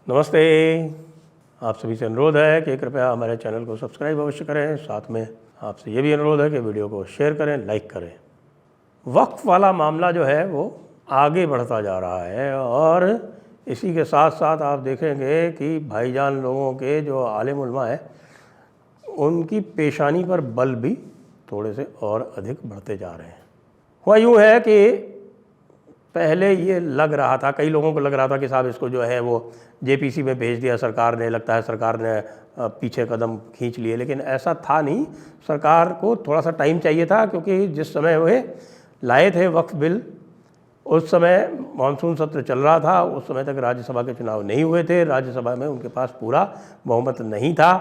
नमस्ते। आप सभी से अनुरोध है कि कृपया हमारे चैनल को सब्सक्राइब अवश्य करें। साथ में आपसे ये भी अनुरोध है कि वीडियो को शेयर करें, लाइक करें। वक्फ वाला मामला जो है वो आगे बढ़ता जा रहा है और इसी के साथ साथ आप देखेंगे कि भाईजान लोगों के जो आलिम उलमा है उनकी पेशानी पर बल भी थोड़े से और अधिक बढ़ते जा रहे हैं। हुआ यूँ है कि पहले ये लग रहा था, कई लोगों को लग रहा था कि साहब इसको जो है वो जेपीसी में भेज दिया सरकार ने, लगता है सरकार ने पीछे कदम खींच लिए, लेकिन ऐसा था नहीं। सरकार को थोड़ा सा टाइम चाहिए था, क्योंकि जिस समय वे लाए थे वक्फ बिल उस समय मानसून सत्र चल रहा था, उस समय तक राज्यसभा के चुनाव नहीं हुए थे, राज्यसभा में उनके पास पूरा बहुमत नहीं था।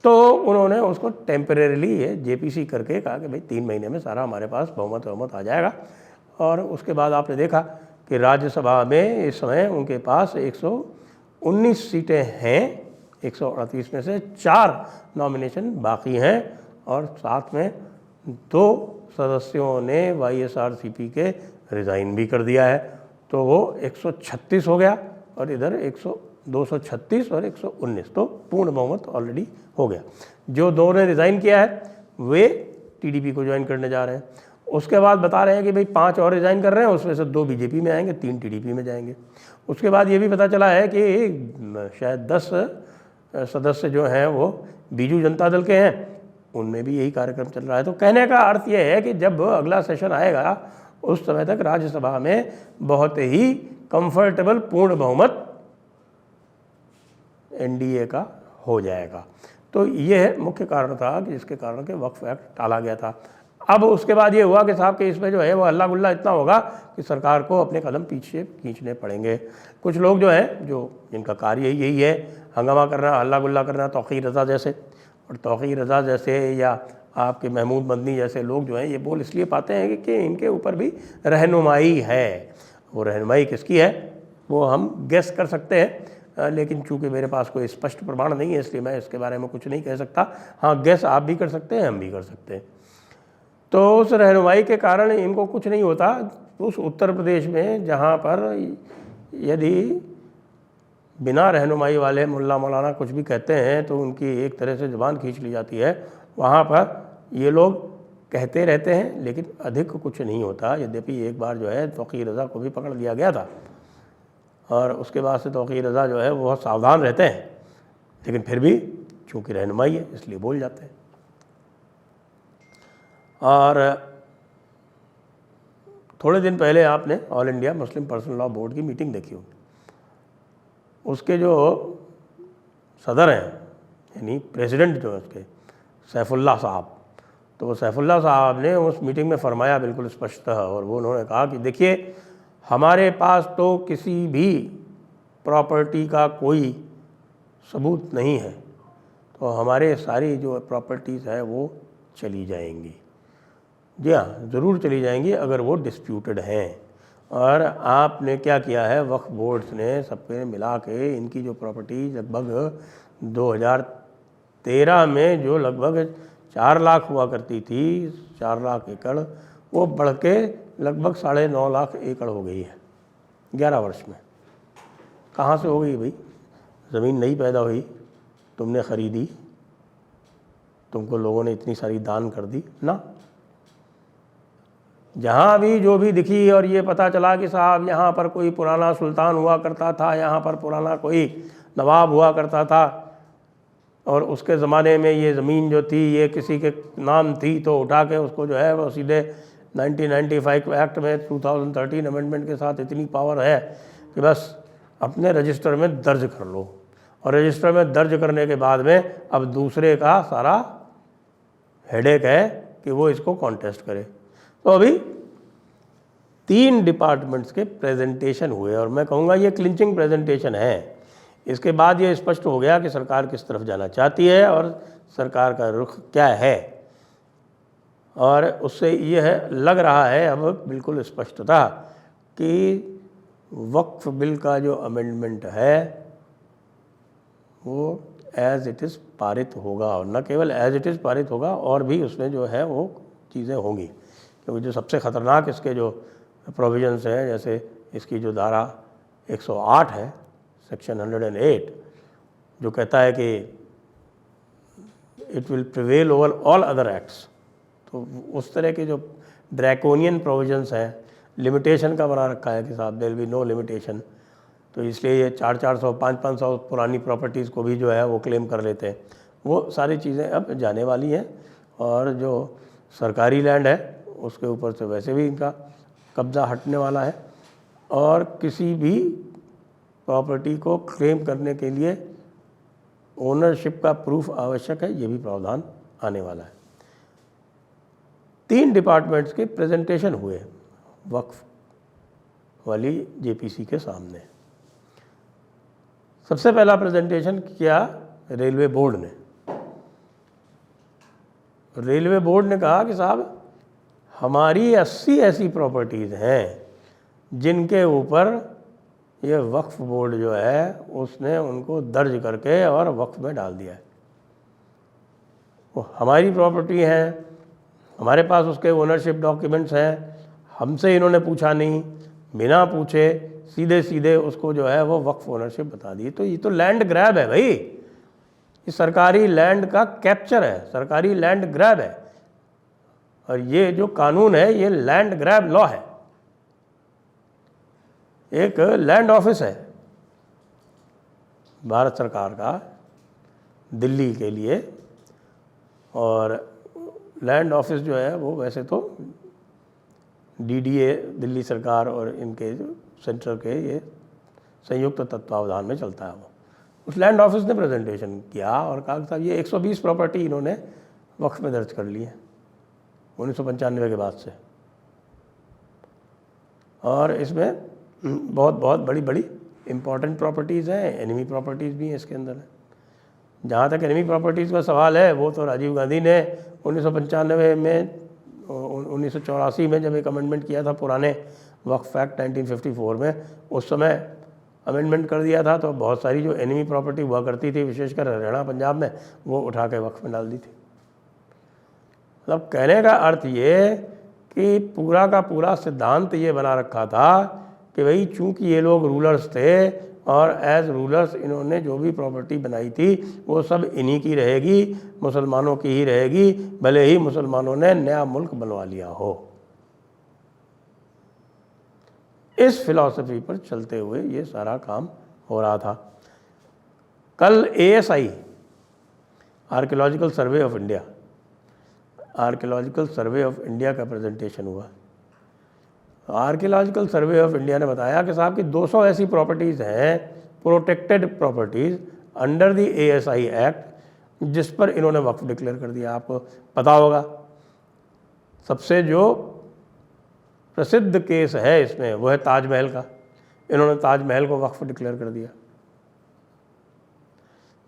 तो उन्होंने उसको टेम्परेरीली ये जेपीसी करके कहा कि भाई 3 महीने में सारा हमारे पास बहुमत आ जाएगा। और उसके बाद आपने देखा कि राज्यसभा में इस समय उनके पास 119 सीटें हैं, 138 में से 4 नॉमिनेशन बाकी हैं और साथ में 2 सदस्यों ने वाईएसआरसीपी के रिज़ाइन भी कर दिया है। तो वो 136 हो गया और इधर 236 और 119, तो पूर्ण बहुमत ऑलरेडी हो गया। जो 2 ने रिज़ाइन किया है वे टीडीपी को ज्वाइन करने जा रहे हैं। उसके बाद बता रहे हैं कि भाई 5 और रिज़ाइन कर रहे हैं, उसमें से 2 बीजेपी में आएंगे, 3 टीडीपी में जाएंगे। उसके बाद ये भी पता चला है कि शायद 10 सदस्य जो हैं वो बीजू जनता दल के हैं, उनमें भी यही कार्यक्रम चल रहा है। तो कहने का अर्थ ये है कि जब अगला सेशन आएगा उस समय तक राज्यसभा में बहुत ही कंफर्टेबल पूर्ण बहुमत एनडीए का हो जाएगा। तो यह मुख्य कारण था कि जिसके कारण के वक्फ एक्ट टाला गया था। अब उसके बाद ये हुआ कि साहब कि इसमें जो है वो हल्ला गुल्ला इतना होगा कि सरकार को अपने कदम पीछे खींचने पड़ेंगे। कुछ लोग जो हैं, जो जिनका कार्य यही है हंगामा करना, हल्ला गुल्ला करना, तौक़ीर रज़ा जैसे, और तौक़ीर रज़ा जैसे या आपके महमूद मदनी जैसे लोग जो हैं ये बोल इसलिए पाते हैं कि इनके ऊपर भी रहनुमाई है। वो रहनुमाई किसकी है वो हम गेस कर सकते हैं, लेकिन चूँकि मेरे पास कोई स्पष्ट प्रमाण नहीं है इसलिए मैं इसके बारे में कुछ नहीं कह सकता। हाँ, गेस आप भी कर सकते हैं, हम भी कर सकते हैं। तो उस रहनुमाई के कारण इनको कुछ नहीं होता। उस उत्तर प्रदेश में जहाँ पर यदि बिना रहनुमाई वाले मुल्ला मौलाना कुछ भी कहते हैं तो उनकी एक तरह से ज़ुबान खींच ली जाती है, वहाँ पर ये लोग कहते रहते हैं लेकिन अधिक कुछ नहीं होता। यद्यपि एक बार जो है तौक़ीर रज़ा को भी पकड़ लिया गया था और उसके बाद से तौक़ीर रज़ा जो है वो बहुत सावधान रहते हैं, लेकिन फिर भी चूँकि रहनुमाई है इसलिए बोल जाते हैं। और थोड़े दिन पहले आपने all India Muslim personal law board की मीटिंग देखी होगी। उसके जो सदर हैं यानी प्रेसिडेंट जो है उसके, सैफुल्लाह साहब, तो वो सैफुल्लाह साहब ने उस मीटिंग में फरमाया बिल्कुल स्पष्टतः, और वो उन्होंने कहा कि देखिए हमारे पास तो किसी भी प्रॉपर्टी का कोई सबूत नहीं है, तो हमारे सारी जो प्रॉपर्टीज़ है वो चली जाएंगी। जी हाँ, ज़रूर चली जाएंगी अगर वो डिस्प्यूटेड हैं। और आपने क्या किया है, वक्फ बोर्ड्स ने सबके मिला के इनकी जो प्रॉपर्टी लगभग 2013 में जो लगभग 4 लाख हुआ करती थी, 4 लाख एकड़, वो बढ़ के लगभग 9.5 लाख एकड़ हो गई है 11 वर्ष में। कहाँ से हो गई भाई? ज़मीन नहीं पैदा हुई, तुमने ख़रीदी, तुमको लोगों ने इतनी सारी दान कर दी ना। जहाँ भी जो भी दिखी और ये पता चला कि साहब यहाँ पर कोई पुराना सुल्तान हुआ करता था, यहाँ पर पुराना कोई नवाब हुआ करता था और उसके ज़माने में ये ज़मीन जो थी ये किसी के नाम थी, तो उठा के उसको जो है वो सीधे 1995 एक्ट में 2013 अमेंडमेंट के साथ इतनी पावर है कि बस अपने रजिस्टर में दर्ज कर लो, और रजिस्टर में दर्ज करने के बाद में अब दूसरे का सारा हेडेक है कि वो इसको कॉन्टेस्ट करे। तो अभी 3 डिपार्टमेंट्स के प्रेजेंटेशन हुए और मैं कहूँगा ये क्लिंचिंग प्रेजेंटेशन है। इसके बाद ये स्पष्ट हो गया कि सरकार किस तरफ जाना चाहती है और सरकार का रुख क्या है, और उससे ये है लग रहा है अब बिल्कुल स्पष्टता कि वक्फ बिल का जो अमेंडमेंट है वो एज़ इट इज़ पारित होगा, और न केवल एज़ इट इज़ पारित होगा और भी उसमें जो है वो चीज़ें होंगी। क्योंकि जो सबसे ख़तरनाक इसके जो प्रोविजंस हैं, जैसे इसकी जो धारा 108 है सेक्शन 108 जो कहता है कि it will prevail over all other acts, तो उस तरह के जो ड्रैकोनियन प्रोविजंस हैं, लिमिटेशन का बना रखा है कि साहब there will be no limitation, तो इसलिए ये 400-400 500-500 पुरानी प्रॉपर्टीज़ को भी जो है वो क्लेम कर लेते हैं। वो सारी चीज़ें अब जाने वाली हैं और जो सरकारी लैंड है उसके ऊपर से वैसे भी इनका कब्ज़ा हटने वाला है और किसी भी प्रॉपर्टी को क्लेम करने के लिए ओनरशिप का प्रूफ आवश्यक है, ये भी प्रावधान आने वाला है। 3 डिपार्टमेंट्स के प्रेजेंटेशन हुए वक्फ वाली जेपीसी के सामने। सबसे पहला प्रेजेंटेशन किया रेलवे बोर्ड ने। रेलवे बोर्ड ने कहा कि साहब हमारी 80 ऐसी प्रॉपर्टीज़ हैं जिनके ऊपर ये वक्फ बोर्ड जो है उसने उनको दर्ज करके और वक्फ में डाल दिया है। वो हमारी प्रॉपर्टी हैं, हमारे पास उसके ओनरशिप डॉक्यूमेंट्स हैं, हमसे इन्होंने पूछा नहीं, बिना पूछे सीधे सीधे उसको जो है वो वक्फ ओनरशिप बता दी। तो ये तो लैंड ग्रैब है भाई, ये सरकारी लैंड का कैप्चर है, सरकारी लैंड ग्रैब है। और ये जो कानून है ये लैंड ग्रैब लॉ है। एक लैंड ऑफिस है भारत सरकार का दिल्ली के लिए, और लैंड ऑफिस जो है वो वैसे तो डीडीए दिल्ली सरकार और इनके सेंटर के ये संयुक्त तत्वावधान में चलता है। वो उस लैंड ऑफिस ने प्रेजेंटेशन किया और कहा कि साहब ये 120 प्रॉपर्टी इन्होंने वक्फ में दर्ज कर ली है 1995 के बाद से, और इसमें बहुत बहुत बड़ी बड़ी इम्पॉर्टेंट प्रॉपर्टीज़ हैं, एनिमी प्रॉपर्टीज़ भी हैं इसके अंदर है। जहाँ तक एनिमी प्रॉपर्टीज़ का सवाल है वो तो राजीव गांधी ने 1995 में 1984 में जब एक अमेंडमेंट किया था पुराने वक्फ एक्ट 1954 में, उस समय अमेंडमेंट कर दिया था, तो बहुत सारी जो एनिमी प्रॉपर्टी हुआ करती थी विशेषकर हरियाणा पंजाब में वो उठा के वक्फ में डाल दी थी। मतलब कहने का अर्थ ये कि पूरा का पूरा सिद्धांत ये बना रखा था कि भाई चूंकि ये लोग रूलर्स थे और एज रूलर्स इन्होंने जो भी प्रॉपर्टी बनाई थी वो सब इन्हीं की रहेगी, मुसलमानों की ही रहेगी, भले ही मुसलमानों ने नया मुल्क बनवा लिया हो। इस फिलॉसफी पर चलते हुए ये सारा काम हो रहा था। कल ASI archaeological survey of India का प्रेजेंटेशन हुआ। आर्कियोलॉजिकल सर्वे ऑफ इंडिया ने बताया कि साहब कि 200 ऐसी प्रॉपर्टीज़ हैं protected properties under the ASI act जिस पर इन्होंने वक्फ डिक्लेयर कर दिया। आपको पता होगा सबसे जो प्रसिद्ध केस है इसमें वो है ताजमहल का। इन्होंने ताजमहल को वक्फ डिक्लेयर कर दिया।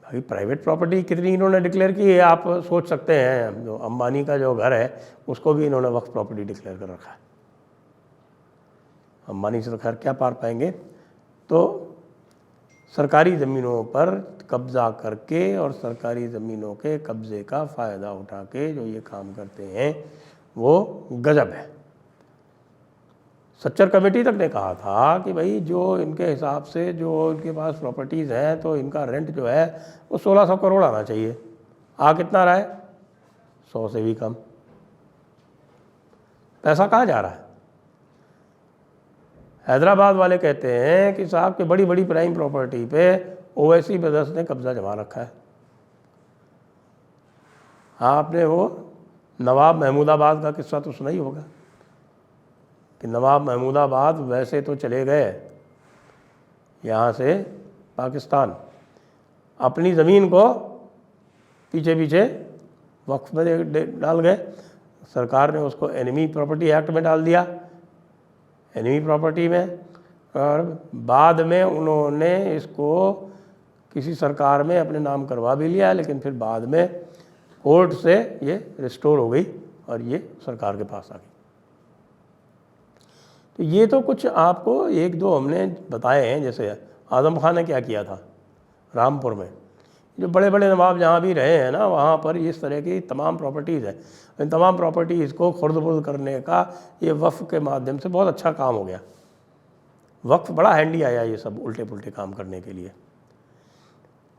भाई प्राइवेट प्रॉपर्टी कितनी इन्होंने डिक्लेयर की है आप सोच सकते हैं। जो अंबानी का जो घर है उसको भी इन्होंने वक्फ प्रॉपर्टी डिक्लेयर कर रखा है। अंबानी से तो खैर क्या पार पाएंगे। तो सरकारी ज़मीनों पर कब्ज़ा करके और सरकारी ज़मीनों के कब्ज़े का फ़ायदा उठा के जो ये काम करते हैं वो गजब है। सच्चर कमेटी तक ने कहा था कि भाई जो इनके हिसाब से जो इनके पास प्रॉपर्टीज़ हैं तो इनका रेंट जो है वो 1600 करोड़ आना चाहिए। आ कितना रहा है? 100 से भी कम। पैसा कहाँ जा रहा है? हैदराबाद वाले कहते हैं कि साहब के बड़ी बड़ी प्राइम प्रॉपर्टी पे ओवैसी ब्रदर्स ने कब्जा जमा रखा है। आपने वो नवाब महमूदाबाद का किस्सा तो सुना ही होगा कि नवाब महमूदाबाद वैसे तो चले गए यहाँ से पाकिस्तान, अपनी ज़मीन को पीछे पीछे वक्फ में डाल गए। सरकार ने उसको एनिमी प्रॉपर्टी एक्ट में डाल दिया, एनिमी प्रॉपर्टी में, और बाद में उन्होंने इसको किसी सरकार में अपने नाम करवा भी लिया, लेकिन फिर बाद में कोर्ट से ये रिस्टोर हो गई और ये सरकार के पास आ गई। तो ये तो कुछ आपको एक दो हमने बताए हैं। जैसे आज़म खान ने क्या किया था रामपुर में, जो बड़े बड़े नवाब जहाँ भी रहे हैं ना वहाँ पर इस तरह की तमाम प्रॉपर्टीज़ है। इन तमाम प्रॉपर्टीज़ को खुर्द-बुर्द करने का ये वक्फ के माध्यम से बहुत अच्छा काम हो गया। वक्फ बड़ा हैंडी आया ये सब उल्टे पुल्टे काम करने के लिए।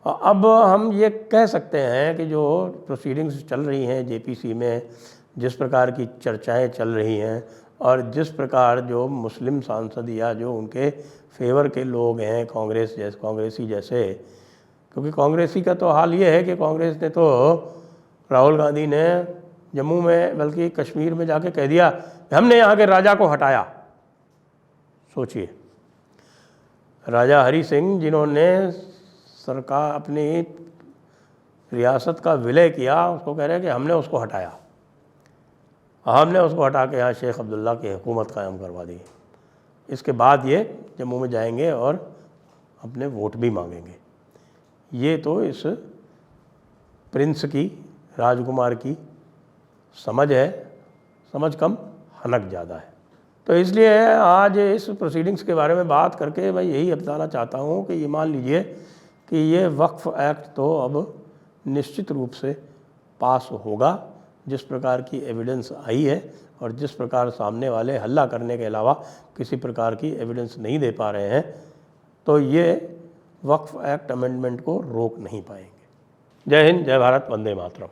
अब हम ये कह सकते हैं कि जो प्रोसीडिंग्स चल रही हैं जेपीसी में, जिस प्रकार की चर्चाएं चल रही हैं और जिस प्रकार जो मुस्लिम सांसद या जो उनके फेवर के लोग हैं कांग्रेसी जैसे, क्योंकि कांग्रेसी का तो हाल ये है कि कांग्रेस ने तो, राहुल गांधी ने जम्मू में बल्कि कश्मीर में जाके कह दिया हमने यहाँ के राजा को हटाया। सोचिए, राजा हरि सिंह जिन्होंने सरकार अपनी रियासत का विलय किया, उसको कह रहे हैं कि हमने उसको हटाया, हमने उसको हटा के यहाँ शेख अब्दुल्ला की हुकूमत कायम करवा दी। इसके बाद ये जम्मू में जाएंगे और अपने वोट भी मांगेंगे। ये तो इस प्रिंस की, राजकुमार की समझ है, समझ कम हनक ज़्यादा है। तो इसलिए आज इस प्रोसीडिंग्स के बारे में बात करके मैं यही बताना चाहता हूँ कि ये मान लीजिए कि ये वक्फ एक्ट तो अब निश्चित रूप से पास होगा, जिस प्रकार की एविडेंस आई है और जिस प्रकार सामने वाले हल्ला करने के अलावा किसी प्रकार की एविडेंस नहीं दे पा रहे हैं, तो ये वक्फ एक्ट अमेंडमेंट को रोक नहीं पाएंगे। जय हिंद, जय भारत, वंदे मातरम।